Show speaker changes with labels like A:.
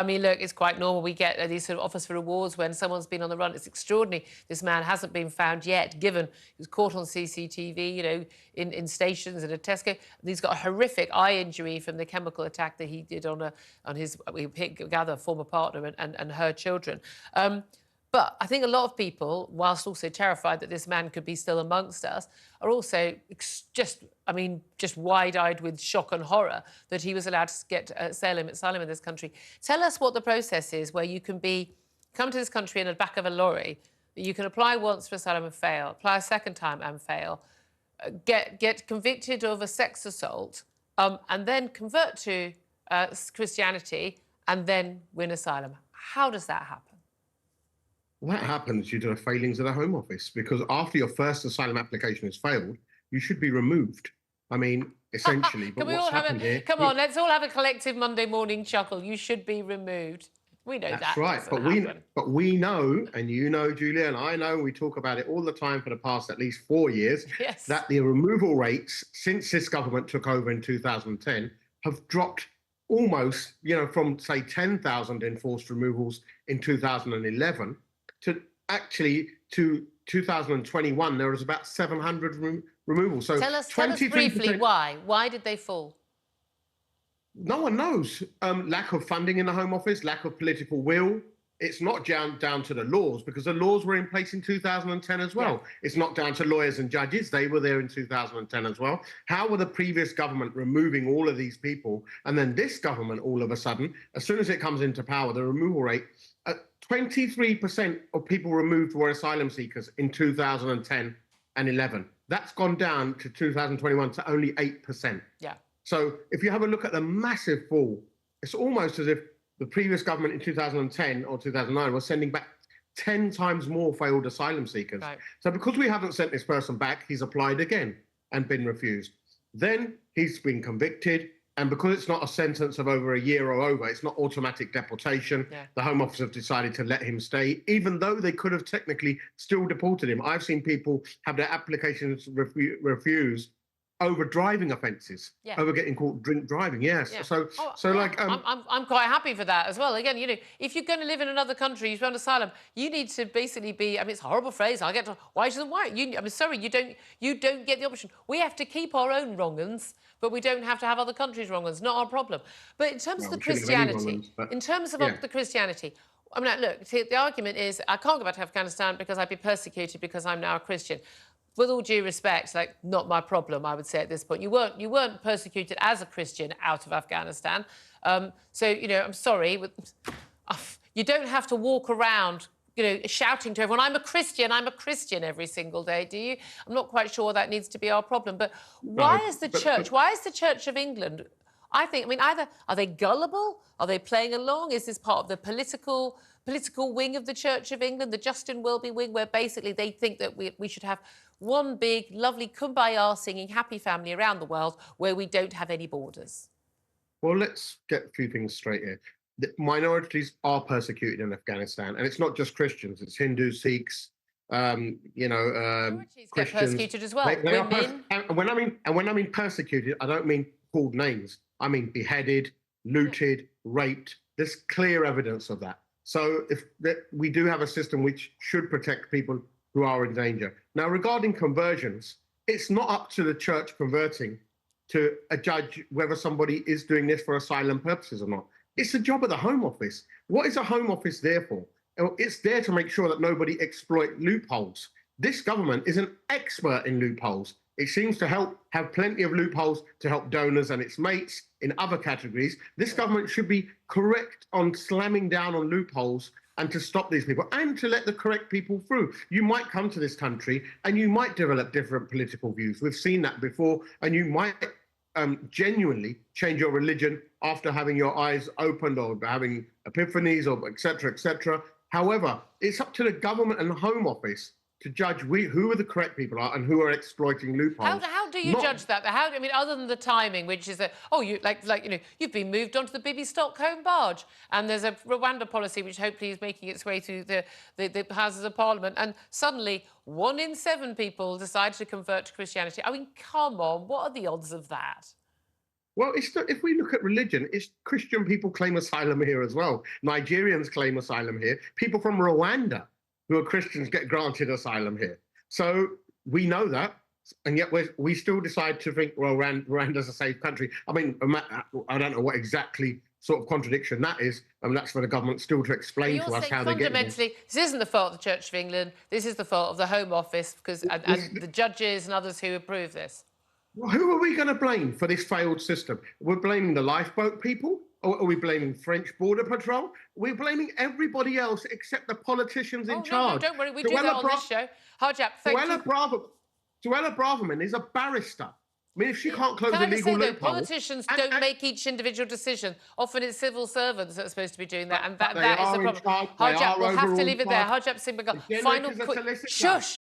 A: I mean, look, it's quite normal. We get these sort of offers for rewards when someone's been on the run. It's extraordinary. This man hasn't been found yet, given he was caught on CCTV, in stations at a Tesco. And he's got a horrific eye injury from the chemical attack that he did on his, we gather, former partner and her children. But I think a lot of people, whilst also terrified that this man could be still amongst us, are also just wide-eyed with shock and horror that he was allowed to get asylum in this country. Tell us what the process is where you can come to this country in the back of a lorry, you can apply once for asylum and fail, apply a second time and fail, get convicted of a sex assault, and then convert to Christianity and then win asylum. How does that happen?
B: Well, that happens due to the failings of the Home Office, because after your first asylum application has failed, you should be removed. I mean, essentially, but what's happened here...
A: Come on, let's all have a collective Monday morning chuckle. You should be removed. We know
B: that's
A: that.
B: Right, but we know, and you know, Julia, and I know, we talk about it all the time for the past at least 4 years,
A: yes,
B: that the removal rates since this government took over in 2010 have dropped almost, from, say, 10,000 enforced removals in 2011 to actually to 2021, there was about 700 removals. So
A: tell us briefly why. Why did they fall?
B: No one knows. Lack of funding in the Home Office, lack of political will. It's not down to the laws, because the laws were in place in 2010 as well. Yeah. It's not down to lawyers and judges. They were there in 2010 as well. How were the previous government removing all of these people? And then this government, all of a sudden, as soon as it comes into power, the removal rate, 23% of people removed were asylum seekers in 2010 and 11. That's gone down to 2021 to only 8%.
A: Yeah.
B: So if you have a look at the massive fall, it's almost as if the previous government in 2010 or 2009 was sending back 10 times more failed asylum seekers.
A: Right.
B: So because we haven't sent this person back, he's applied again and been refused. Then he's been convicted. And because it's not a sentence of over a year or over, it's not automatic deportation. Yeah. The Home Office have decided to let him stay, even though they could have technically still deported him. I've seen people have their applications refused over driving offences,
A: yeah,
B: over getting caught drink driving. Yes. Yeah.
A: I'm quite happy for that as well. Again, if you're going to live in another country, you've got asylum, you need to basically be. I mean, it's a horrible phrase. I get to white and white. Sorry, you don't get the option. We have to keep our own wrong-uns, but we don't have to have other countries' wrong-uns. Not our problem. But in terms of the Christianity, the Christianity. I mean, look, the argument is I can't go back to Afghanistan because I'd be persecuted because I'm now a Christian. With all due respect, not my problem, I would say at this point. You weren't persecuted as a Christian out of Afghanistan. So, I'm sorry. You don't have to walk around, shouting to everyone, I'm a Christian every single day, do you? I'm not quite sure that needs to be our problem. But why is the Church of England... either are they gullible? Are they playing along? Is this part of the political wing of the Church of England, the Justin Welby wing, where basically they think that we should have one big, lovely, kumbaya singing happy family around the world where we don't have any borders?
B: Well, let's get a few things straight here. The minorities are persecuted in Afghanistan, and it's not just Christians. It's Hindus, Sikhs,
A: Minorities
B: Christians.
A: Get persecuted as well. Women.
B: And when I mean persecuted, I don't mean called names. I mean beheaded, looted, raped. There's clear evidence of that. So we do have a system which should protect people who are in danger. Now, regarding conversions, it's not up to the church converting to judge whether somebody is doing this for asylum purposes or not. It's the job of the Home Office. What is a Home Office there for? It's there to make sure that nobody exploit loopholes. This government is an expert in loopholes. It seems to have plenty of loopholes to help donors and its mates in other categories. This government should be correct on slamming down on loopholes and to stop these people and to let the correct people through. You might come to this country and you might develop different political views. We've seen that before, and you might genuinely change your religion after having your eyes opened or having epiphanies or et cetera. However, it's up to the government and the Home Office to judge who are the correct people are and who are exploiting loopholes.
A: How do you judge that? Other than the timing, which is that, you've been moved onto the Bibby Stockholm barge, and there's a Rwanda policy which hopefully is making its way through the Houses of Parliament, and suddenly 1 in 7 people decide to convert to Christianity. I mean, come on, what are the odds of that?
B: Well, if we look at religion, it's Christian people claim asylum here as well. Nigerians claim asylum here. People from Rwanda who are Christians get granted asylum here. So we know that, and yet we still decide to think, well, Rwanda's a safe country. I mean, I don't know what exactly sort of contradiction that is. I mean, that's for the government still to explain to us how they get there.
A: Fundamentally, this isn't the fault of the Church of England. This is the fault of the Home Office and the judges and others who approve this.
B: Well, who are we going to blame for this failed system? We're blaming the lifeboat people? Or are we blaming French Border Patrol? We're blaming everybody else except the politicians in charge.
A: No, don't worry. We do that on this show. Harjap, thank you.
B: Suella Braverman is a barrister. I mean, if she can't close a legal loophole...
A: Politicians don't make each individual decision. Often it's civil servants that are supposed to be doing that, and that is the problem. Harjap, we'll have to leave it there. Harjap Singh Banghal, final quick... Shush!